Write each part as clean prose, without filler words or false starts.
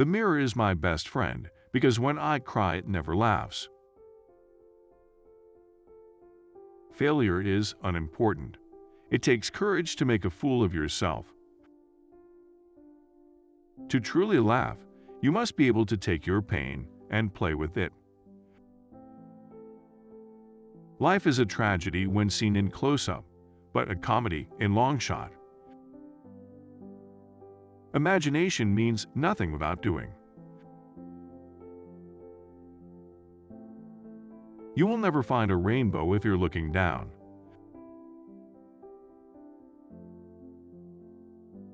The mirror is my best friend because when I cry, it never laughs. Failure is unimportant. It takes courage to make a fool of yourself. To truly laugh, you must be able to take your pain and play with it. Life is a tragedy when seen in close-up, but a comedy in long shot. Imagination means nothing without doing. You will never find a rainbow if you're looking down.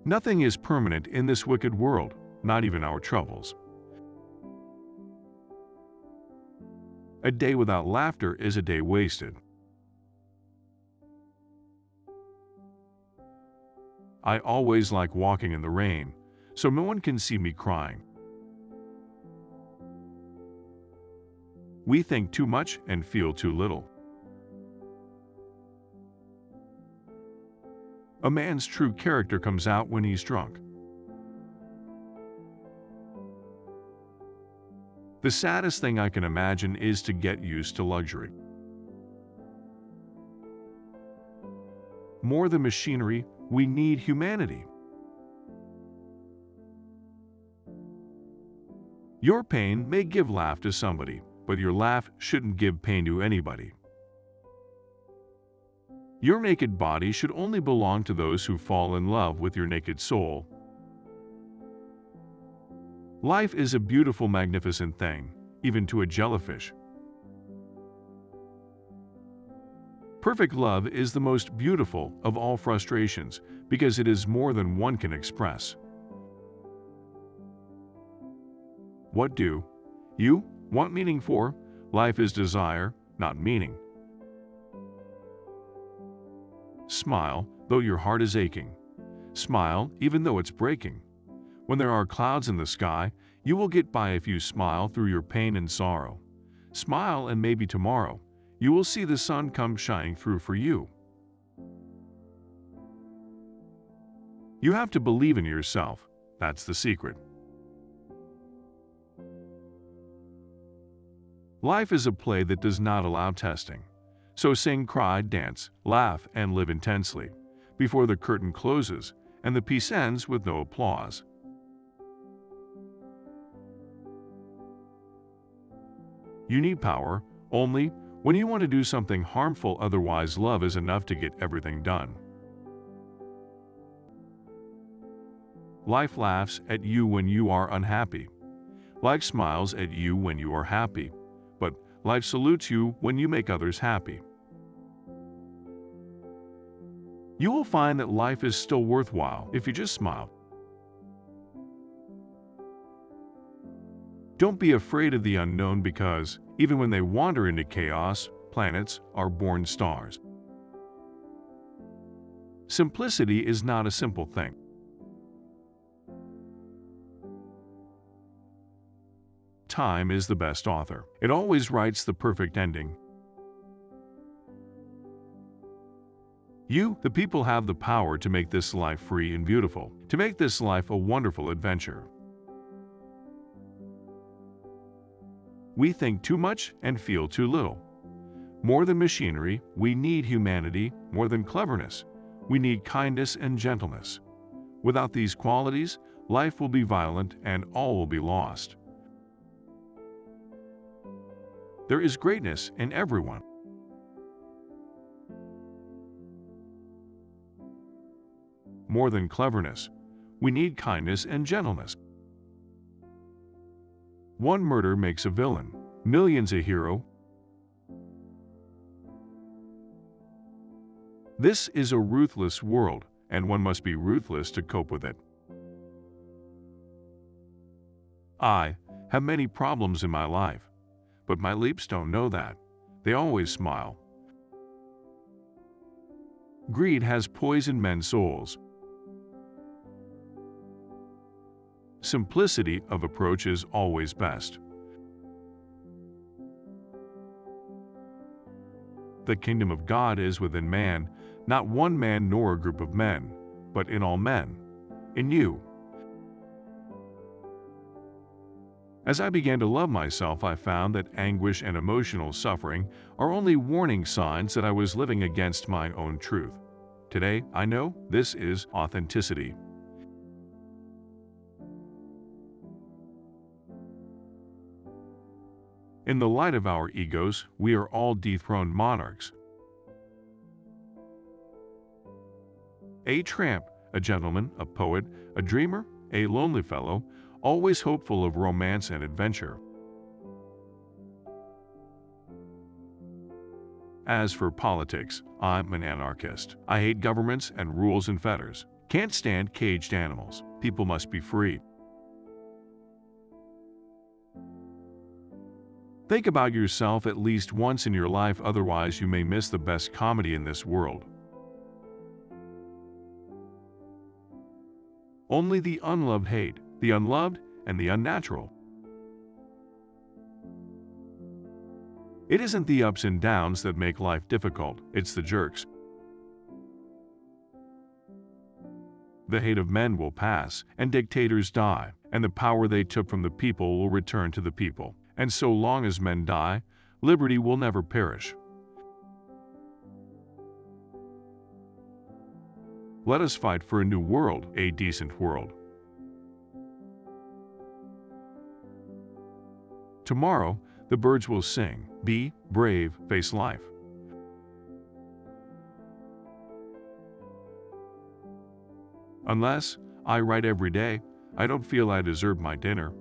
Nothing is permanent in this wicked world, not even our troubles. A day without laughter is a day wasted. I always like walking in the rain, so no one can see me crying. We think too much and feel too little. A man's true character comes out when he's drunk. The saddest thing I can imagine is to get used to luxury. More than machinery, we need humanity. Your pain may give laugh to somebody, but your laugh shouldn't give pain to anybody. Your naked body should only belong to those who fall in love with your naked soul. Life is a beautiful, magnificent thing, even to a jellyfish. Perfect love is the most beautiful of all frustrations because it is more than one can express. What do you want meaning for? Life is desire, not meaning. Smile, though your heart is aching. Smile, even though it's breaking. When there are clouds in the sky, you will get by if you smile through your pain and sorrow. Smile and maybe tomorrow, you will see the sun come shining through for you. You have to believe in yourself. That's the secret. Life is a play that does not allow testing. So sing, cry, dance, laugh, and live intensely before the curtain closes and the piece ends with no applause. You need power only when you want to do something harmful, otherwise love is enough to get everything done. Life laughs at you when you are unhappy. Life smiles at you when you are happy, but life salutes you when you make others happy. You will find that life is still worthwhile if you just smile. Don't be afraid of the unknown because, even when they wander into chaos, planets are born stars. Simplicity is not a simple thing. Time is the best author. It always writes the perfect ending. You, the people, have the power to make this life free and beautiful, to make this life a wonderful adventure. We think too much and feel too little. More than machinery, we need humanity. More than cleverness, we need kindness and gentleness. Without these qualities, life will be violent and all will be lost. There is greatness in everyone. More than cleverness, we need kindness and gentleness. One murder makes a villain, millions a hero. This is a ruthless world, and one must be ruthless to cope with it. I have many problems in my life, but my leaps don't know that. They always smile. Greed has poisoned men's souls. Simplicity of approach is always best. The kingdom of God is within man, not one man nor a group of men, but in all men, in you. As I began to love myself, I found that anguish and emotional suffering are only warning signs that I was living against my own truth. Today, I know this is authenticity. In the light of our egos, we are all dethroned monarchs. A tramp, a gentleman, a poet, a dreamer, a lonely fellow, always hopeful of romance and adventure. As for politics, I'm an anarchist. I hate governments and rules and fetters. Can't stand caged animals. People must be free. Think about yourself at least once in your life, otherwise you may miss the best comedy in this world. Only the unloved hate, the unloved and the unnatural. It isn't the ups and downs that make life difficult, it's the jerks. The hate of men will pass, and dictators die, and the power they took from the people will return to the people. And so long as men die, liberty will never perish. Let us fight for a new world, a decent world. Tomorrow, the birds will sing, be brave, face life. Unless I write every day, I don't feel I deserve my dinner.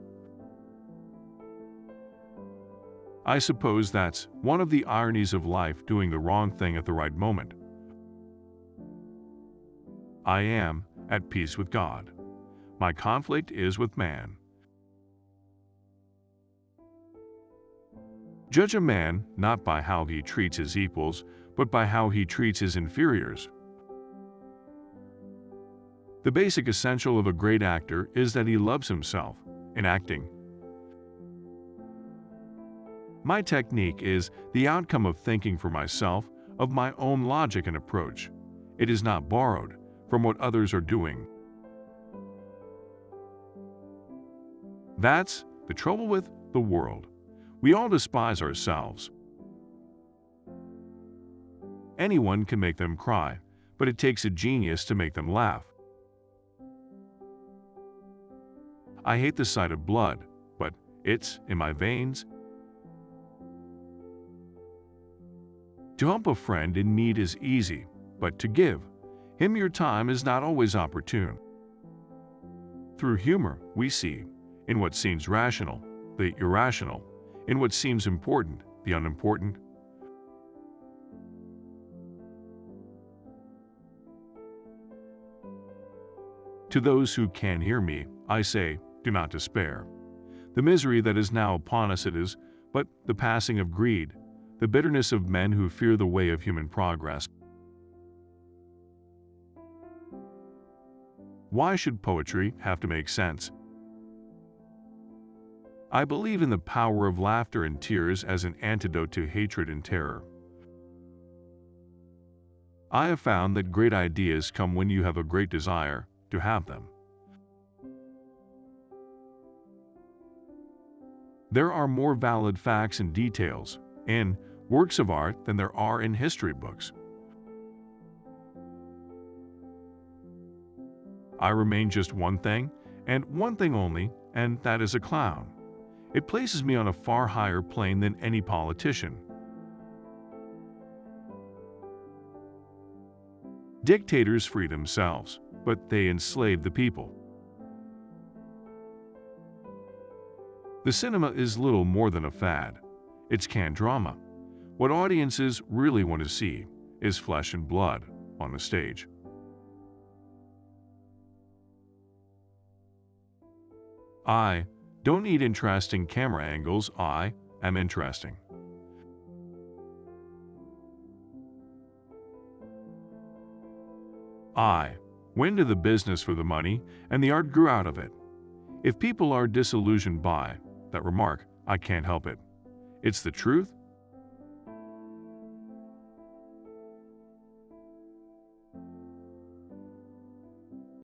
I suppose that's one of the ironies of life, doing the wrong thing at the right moment. I am at peace with God. My conflict is with man. Judge a man not by how he treats his equals, but by how he treats his inferiors. The basic essential of a great actor is that he loves himself in acting. My technique is the outcome of thinking for myself, of my own logic and approach. It is not borrowed from what others are doing. That's the trouble with the world. We all despise ourselves. Anyone can make them cry, but it takes a genius to make them laugh. I hate the sight of blood, but it's in my veins. To help a friend in need is easy, but to give him your time is not always opportune. Through humor, we see, in what seems rational, the irrational, in what seems important, the unimportant. To those who can hear me, I say, do not despair. The misery that is now upon us it is but the passing of greed, the bitterness of men who fear the way of human progress. Why should poetry have to make sense? I believe in the power of laughter and tears as an antidote to hatred and terror. I have found that great ideas come when you have a great desire to have them. There are more valid facts and details in works of art than there are in history books. I remain just one thing, and one thing only, and that is a clown. It places me on a far higher plane than any politician. Dictators free themselves, but they enslave the people. The cinema is little more than a fad. It's canned drama. What audiences really want to see is flesh and blood on the stage. I don't need interesting camera angles. I am interesting. I went into the business for the money, and the art grew out of it. If people are disillusioned by that remark, I can't help it. It's the truth,